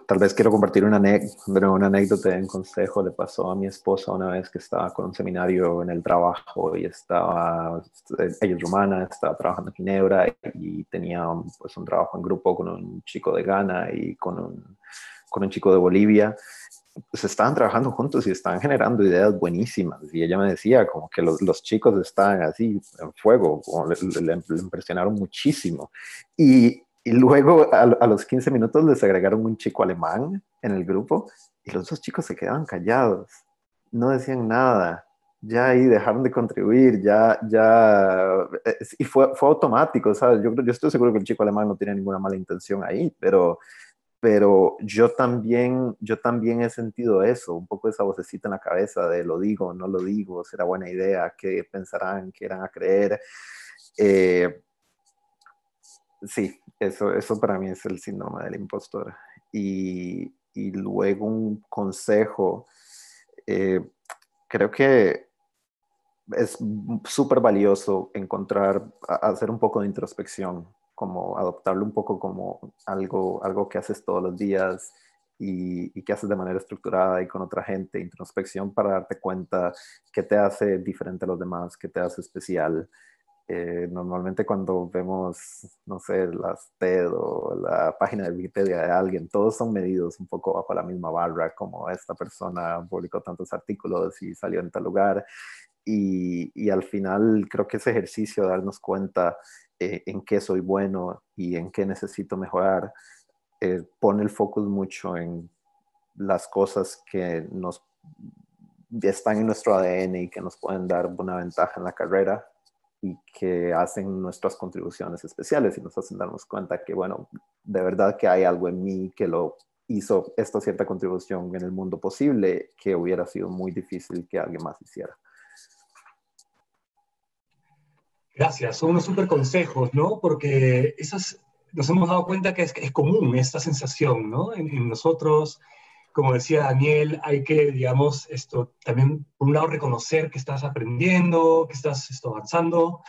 Tal vez quiero compartir una anécdota, un consejo. Le pasó a mi esposa una vez que estaba con un seminario en el trabajo y ella es rumana, estaba trabajando en Ginebra y tenía pues, un trabajo en grupo con un chico de Ghana y con un chico de Bolivia. pues estaban trabajando juntos y estaban generando ideas buenísimas. Y ella me decía como que los chicos estaban así en fuego, como le impresionaron muchísimo. Y luego a los 15 minutos les agregaron un chico alemán en el grupo y los dos chicos se quedaban callados, no decían nada. Ya ahí dejaron de contribuir, y fue automático, ¿sabes? Yo estoy seguro que el chico alemán no tiene ninguna mala intención ahí, pero yo también he sentido eso, un poco esa vocecita en la cabeza de lo digo, no lo digo, será buena idea, qué pensarán, qué irán a creer. Sí, eso para mí es el síndrome del impostor. Y luego un consejo, creo que es súper valioso hacer un poco de introspección, como adoptarlo un poco como algo que haces todos los días y que haces de manera estructurada y con otra gente, introspección para darte cuenta qué te hace diferente a los demás, qué te hace especial. Normalmente cuando vemos, no sé, las TED o la página de Wikipedia de alguien, todos son medidos un poco bajo la misma barra, como esta persona publicó tantos artículos y salió en tal lugar. Y al final creo que ese ejercicio de darnos cuenta en qué soy bueno y en qué necesito mejorar, pone el focus mucho en las cosas que están en nuestro ADN y que nos pueden dar una ventaja en la carrera y que hacen nuestras contribuciones especiales y nos hacen darnos cuenta que, bueno, de verdad que hay algo en mí que lo hizo esta cierta contribución en el mundo posible que hubiera sido muy difícil que alguien más hiciera. Gracias, son unos súper consejos, ¿no? Porque nos hemos dado cuenta que es común esta sensación, ¿no? En nosotros, como decía Daniel, hay que, digamos, también, por un lado, reconocer que estás aprendiendo, que estás avanzando.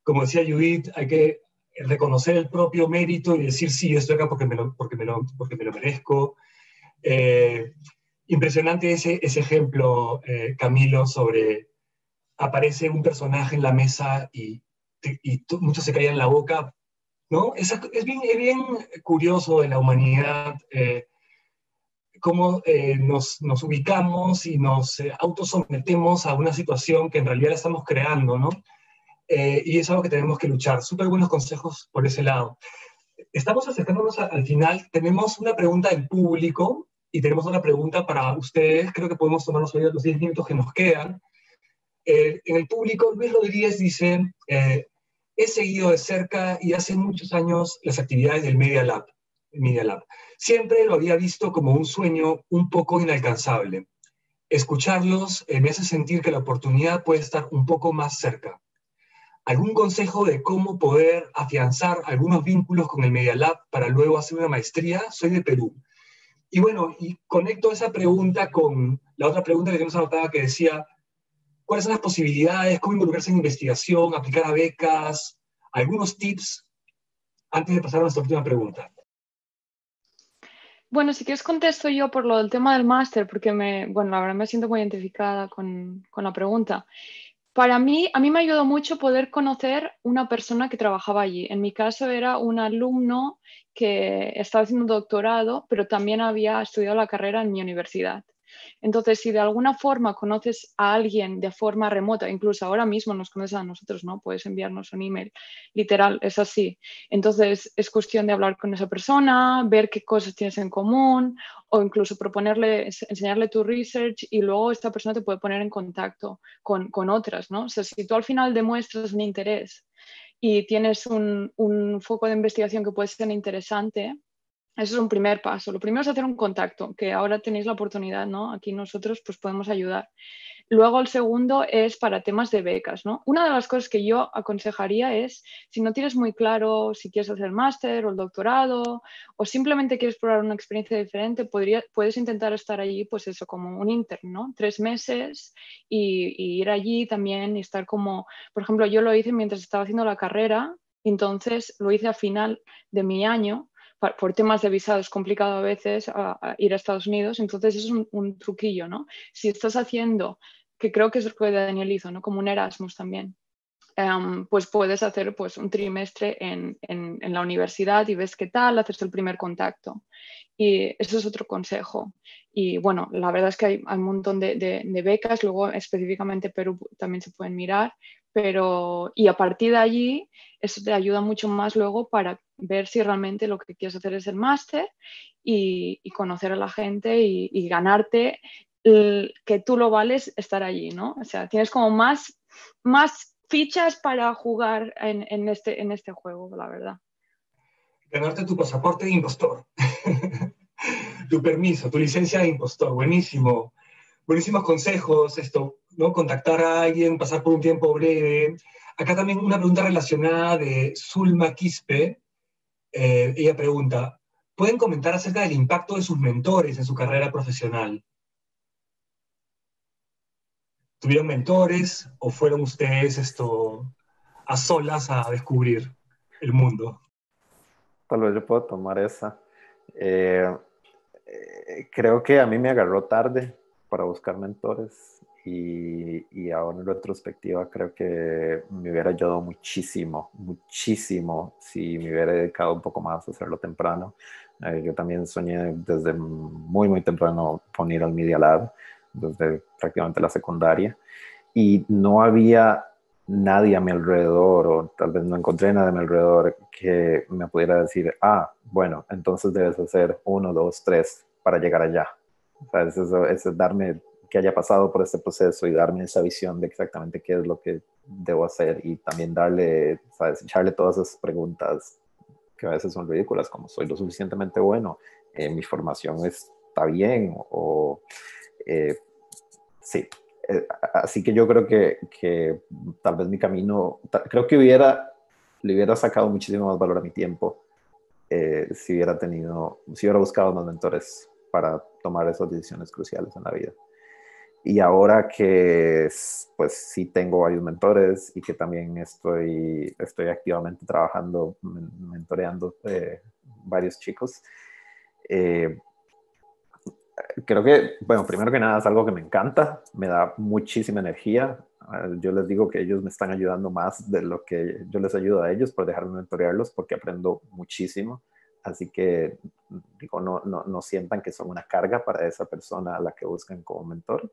Como decía Judith, hay que reconocer el propio mérito y decir, sí, yo estoy acá porque me lo merezco. Impresionante ese ejemplo, Camilo, sobre aparece un personaje en la mesa y muchos se callan la boca, ¿no? Es bien curioso de la humanidad cómo nos ubicamos y nos autosometemos a una situación que en realidad la estamos creando, ¿no? Y es algo que tenemos que luchar. Súper buenos consejos por ese lado. Estamos acercándonos al final. Tenemos una pregunta del público y tenemos una pregunta para ustedes. Creo que podemos tomarnos hoy los 10 minutos que nos quedan. En el público, Luis Rodríguez dice, he seguido de cerca y hace muchos años las actividades del Media Lab. Siempre lo había visto como un sueño un poco inalcanzable. Escucharlos me hace sentir que la oportunidad puede estar un poco más cerca. ¿Algún consejo de cómo poder afianzar algunos vínculos con el Media Lab para luego hacer una maestría? Soy de Perú. Y bueno, y conecto esa pregunta con la otra pregunta que tenemos anotada que decía, ¿cuáles son las posibilidades? ¿Cómo involucrarse en investigación? ¿Aplicar a becas? ¿Algunos tips antes de pasar a nuestra última pregunta? Bueno, si quieres contesto yo por lo del tema del máster, porque la verdad me siento muy identificada con la pregunta. A mí me ayudó mucho poder conocer una persona que trabajaba allí. En mi caso era un alumno que estaba haciendo un doctorado, pero también había estudiado la carrera en mi universidad. Entonces, si de alguna forma conoces a alguien de forma remota, incluso ahora mismo nos conoces a nosotros, ¿no? Puedes enviarnos un email, literal, es así. Entonces, es cuestión de hablar con esa persona, ver qué cosas tienes en común o incluso enseñarle tu research y luego esta persona te puede poner en contacto con otras, ¿no? O sea, si tú al final demuestras un interés y tienes un foco de investigación que puede ser interesante, eso es un primer paso. Lo primero es hacer un contacto, que ahora tenéis la oportunidad, ¿no? Aquí nosotros pues podemos ayudar. Luego el segundo es para temas de becas, ¿no? Una de las cosas que yo aconsejaría es, si no tienes muy claro si quieres hacer el máster o el doctorado o simplemente quieres probar una experiencia diferente, puedes intentar estar allí, pues eso, como un intern, ¿no? 3 meses y ir allí también y estar como, por ejemplo, yo lo hice mientras estaba haciendo la carrera, entonces lo hice a final de mi año. Por temas de visado es complicado a veces a ir a Estados Unidos, entonces eso es un truquillo, ¿no? Si estás haciendo, que creo que es lo que Daniel hizo, ¿no? Como un Erasmus también. pues puedes hacer pues, un trimestre en la universidad y ves qué tal, haces el primer contacto. Y eso es otro consejo. Y bueno, la verdad es que hay un montón de becas, luego específicamente Perú también se pueden mirar, y a partir de allí eso te ayuda mucho más luego para ver si realmente lo que quieres hacer es el máster y conocer a la gente y ganarte que tú lo vales estar allí, ¿no? O sea, tienes como más fichas para jugar en este juego, la verdad. Ganarte tu pasaporte de impostor. Tu permiso, tu licencia de impostor. Buenísimo. Buenísimos consejos, esto, ¿no? Contactar a alguien, pasar por un tiempo breve. Acá también una pregunta relacionada de Zulma Quispe. Ella pregunta, ¿pueden comentar acerca del impacto de sus mentores en su carrera profesional? ¿Tuvieron mentores o fueron ustedes a solas a descubrir el mundo? Tal vez yo puedo tomar esa. Creo que a mí me agarró tarde para buscar mentores y ahora en retrospectiva creo que me hubiera ayudado muchísimo, muchísimo si me hubiera dedicado un poco más a hacerlo temprano. Yo también soñé desde muy, muy temprano con ir al Media Lab, desde prácticamente la secundaria, y no había nadie a mi alrededor, o tal vez no encontré nadie a mi alrededor que me pudiera decir, bueno, entonces debes hacer 1, 2, 3 para llegar allá. O sea, eso es darme, que haya pasado por este proceso y darme esa visión de exactamente qué es lo que debo hacer y también darle, ¿sabes? Echarle todas esas preguntas que a veces son ridículas, como soy lo suficientemente bueno, mi formación está bien, o sí. Así que yo creo que tal vez mi camino, creo que le hubiera sacado muchísimo más valor a mi tiempo si hubiera buscado más mentores para tomar esas decisiones cruciales en la vida. Y ahora que pues sí tengo varios mentores y que también estoy activamente trabajando, mentoreando varios chicos, creo que, bueno, primero que nada es algo que me encanta, me da muchísima energía. Yo les digo que ellos me están ayudando más de lo que yo les ayudo a ellos por dejarme mentorearlos, porque aprendo muchísimo. Así que, digo, no sientan que son una carga para esa persona a la que buscan como mentor.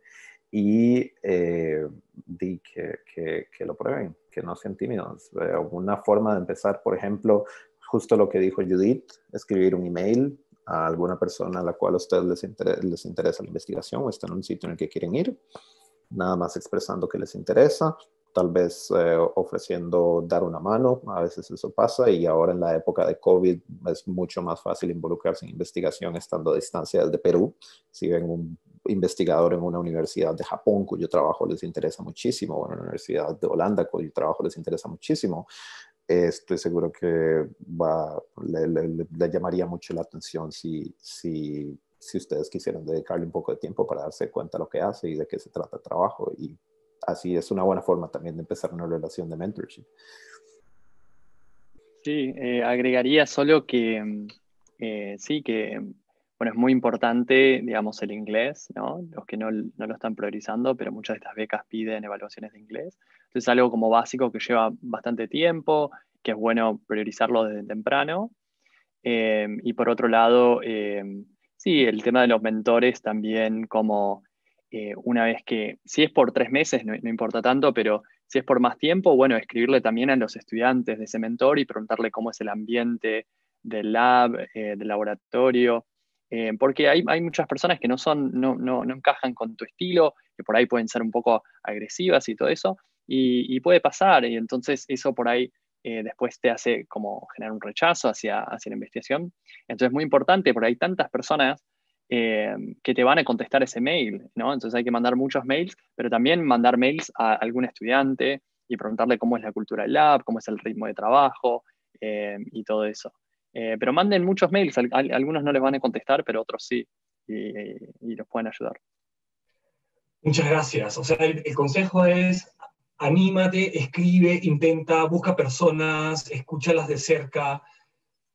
Y que lo prueben, que no sean tímidos. Una forma de empezar, por ejemplo, justo lo que dijo Judith, escribir un email a alguna persona a la cual a ustedes les interesa la investigación o están en un sitio en el que quieren ir, nada más expresando que les interesa, tal vez ofreciendo dar una mano, a veces eso pasa, y ahora en la época de COVID es mucho más fácil involucrarse en investigación estando a distancia desde Perú. Si ven un investigador en una universidad de Japón cuyo trabajo les interesa muchísimo, o en una universidad de Holanda cuyo trabajo les interesa muchísimo, estoy seguro que le llamaría mucho la atención si ustedes quisieran dedicarle un poco de tiempo para darse cuenta de lo que hace y de qué se trata el trabajo. Y así es una buena forma también de empezar una relación de mentorship. Sí, agregaría solo que sí, que bueno, es muy importante, digamos, el inglés, ¿no? Los que no lo están priorizando, pero muchas de estas becas piden evaluaciones de inglés. Entonces es algo como básico que lleva bastante tiempo, que es bueno priorizarlo desde temprano. Y por otro lado, sí, el tema de los mentores también, como una vez que, si es por 3 meses, no importa tanto, pero si es por más tiempo, bueno, escribirle también a los estudiantes de ese mentor y preguntarle cómo es el ambiente del lab, del laboratorio, porque hay muchas personas que no encajan con tu estilo, que por ahí pueden ser un poco agresivas y todo eso, y puede pasar, y entonces eso por ahí después te hace como generar un rechazo hacia la investigación. Entonces es muy importante, porque hay tantas personas que te van a contestar ese mail, ¿no? Entonces hay que mandar muchos mails, pero también mandar mails a algún estudiante y preguntarle cómo es la cultura del lab, cómo es el ritmo de trabajo y todo eso. Pero manden muchos mails, algunos no les van a contestar, pero otros sí, y los pueden ayudar. Muchas gracias. O sea, el consejo es anímate, escribe, intenta, busca personas, escúchalas de cerca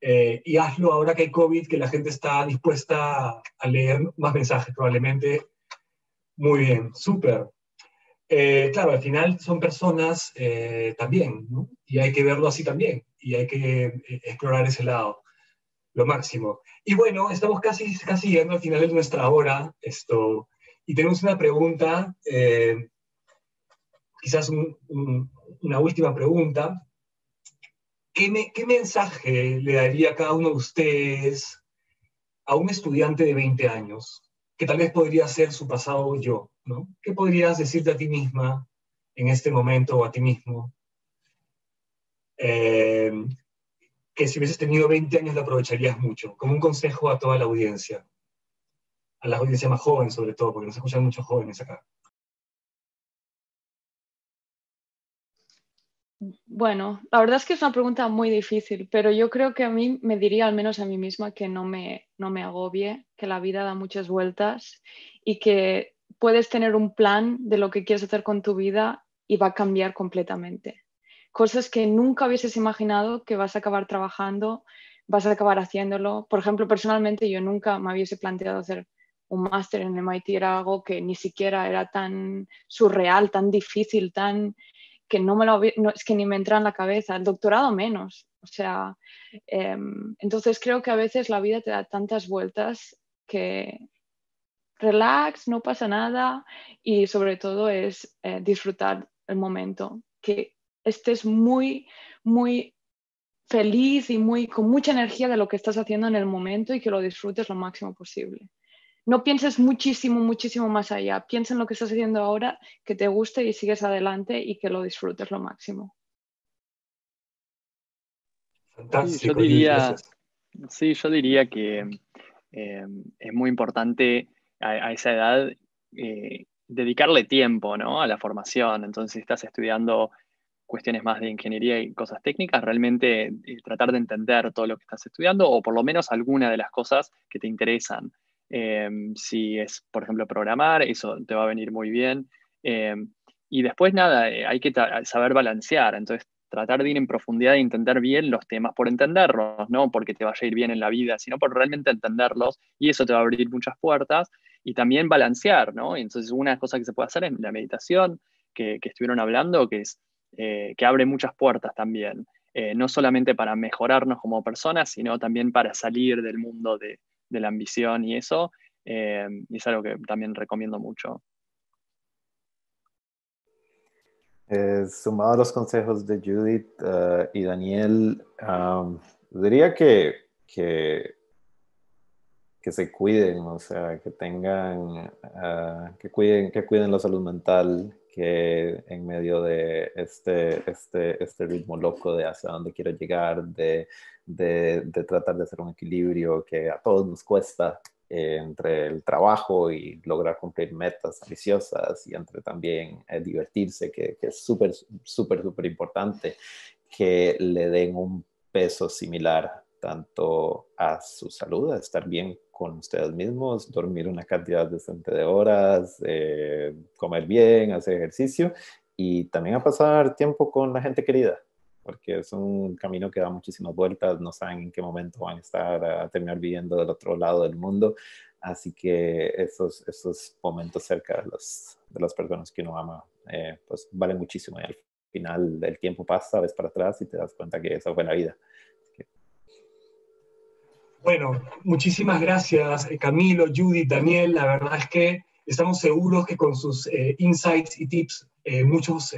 y hazlo ahora que hay COVID, que la gente está dispuesta a leer más mensajes probablemente. Muy bien, súper. Claro, al final son personas también, ¿no? Y hay que verlo así también, y hay que explorar ese lado, lo máximo. Y bueno, estamos casi llegando al final de nuestra hora, y tenemos una pregunta, quizás una última pregunta. ¿Qué mensaje le daría a cada uno de ustedes a un estudiante de 20 años, que tal vez podría ser su pasado yo, ¿no? ¿Qué podrías decirte a ti misma en este momento o a ti mismo? Eh, que si hubieses tenido 20 años lo aprovecharías mucho, como un consejo a toda la audiencia, a la audiencia más joven sobre todo, porque nos escuchan muchos jóvenes acá. Bueno, la verdad es que es una pregunta muy difícil, pero yo creo que a mí me diría al menos a mí misma que no me agobie, que la vida da muchas vueltas y que puedes tener un plan de lo que quieres hacer con tu vida y va a cambiar completamente. Cosas que nunca hubieses imaginado que vas a acabar trabajando, vas a acabar haciéndolo. Por ejemplo, personalmente yo nunca me hubiese planteado hacer un máster en MIT, era algo que ni siquiera era tan surreal, tan difícil, tan que no me lo no, es que ni me entra en la cabeza, el doctorado menos. O sea, entonces creo que a veces la vida te da tantas vueltas que relax, no pasa nada y sobre todo es disfrutar el momento, que estés muy, muy feliz y muy, con mucha energía de lo que estás haciendo en el momento y que lo disfrutes lo máximo posible. No pienses muchísimo, muchísimo más allá. Piensa en lo que estás haciendo ahora, que te guste y sigues adelante y que lo disfrutes lo máximo. Sí, yo Fantástico, Judith, diría, gracias. sí, yo diría que es muy importante a esa edad dedicarle tiempo, ¿no? A la formación. Entonces, si estás estudiando cuestiones más de ingeniería y cosas técnicas, realmente tratar de entender todo lo que estás estudiando o por lo menos alguna de las cosas que te interesan. Si es, por ejemplo, programar, eso te va a venir muy bien. Eh, y después, nada, hay que saber balancear. Entonces, tratar de ir en profundidad e entender bien los temas por entenderlos, no porque te vaya a ir bien en la vida, sino por realmente entenderlos y eso te va a abrir muchas puertas y también balancear, ¿no? Y entonces, una cosa que se puede hacer es la meditación que estuvieron hablando, que abre muchas puertas también, no solamente para mejorarnos como personas, sino también para salir del mundo de la ambición y eso, y es algo que también recomiendo mucho. Sumado a los consejos de Judith y Daniel, diría que se cuiden, o sea, que tengan, que cuiden la salud mental, que en medio de este ritmo loco de hacia dónde quiero llegar, de tratar de hacer un equilibrio que a todos nos cuesta, entre el trabajo y lograr cumplir metas ambiciosas y entre también divertirse, que es súper, súper, súper importante, que le den un peso similar tanto a su salud, a estar bien con ustedes mismos, dormir una cantidad decente de horas, comer bien, hacer ejercicio y también a pasar tiempo con la gente querida, porque es un camino que da muchísimas vueltas, no saben en qué momento van a estar a terminar viviendo del otro lado del mundo, así que esos momentos cerca de las personas que uno ama, pues valen muchísimo y al final el tiempo pasa, ves para atrás y te das cuenta que esa fue la vida. Bueno, muchísimas gracias, Camilo, Judith, Daniel. La verdad es que estamos seguros que con sus insights y tips, muchas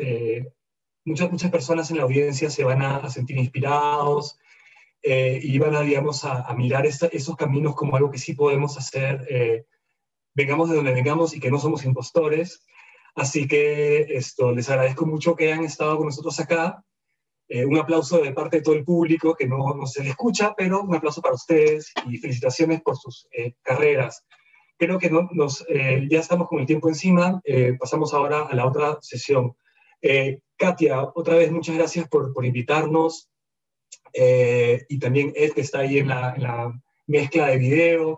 personas en la audiencia se van a sentir inspirados y van a, digamos, a mirar esos caminos como algo que sí podemos hacer, vengamos de donde vengamos y que no somos impostores. Así que les agradezco mucho que hayan estado con nosotros acá. Un aplauso de parte de todo el público que no se le escucha, pero un aplauso para ustedes y felicitaciones por sus carreras. Creo que ya estamos con el tiempo encima, pasamos ahora a la otra sesión. Katia, otra vez muchas gracias por invitarnos y también Ed que está ahí en la mezcla de video.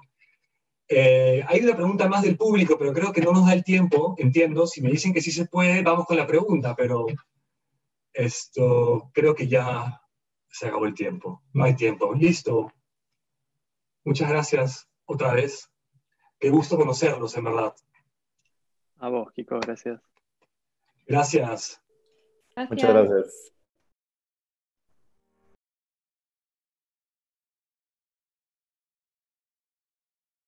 Hay una pregunta más del público, pero creo que no nos da el tiempo, entiendo. Si me dicen que sí se puede, vamos con la pregunta, pero creo que ya se acabó el tiempo. No hay tiempo. Listo. Muchas gracias otra vez. Qué gusto conocerlos, en verdad. A vos, Kiko, gracias. Gracias. Muchas gracias.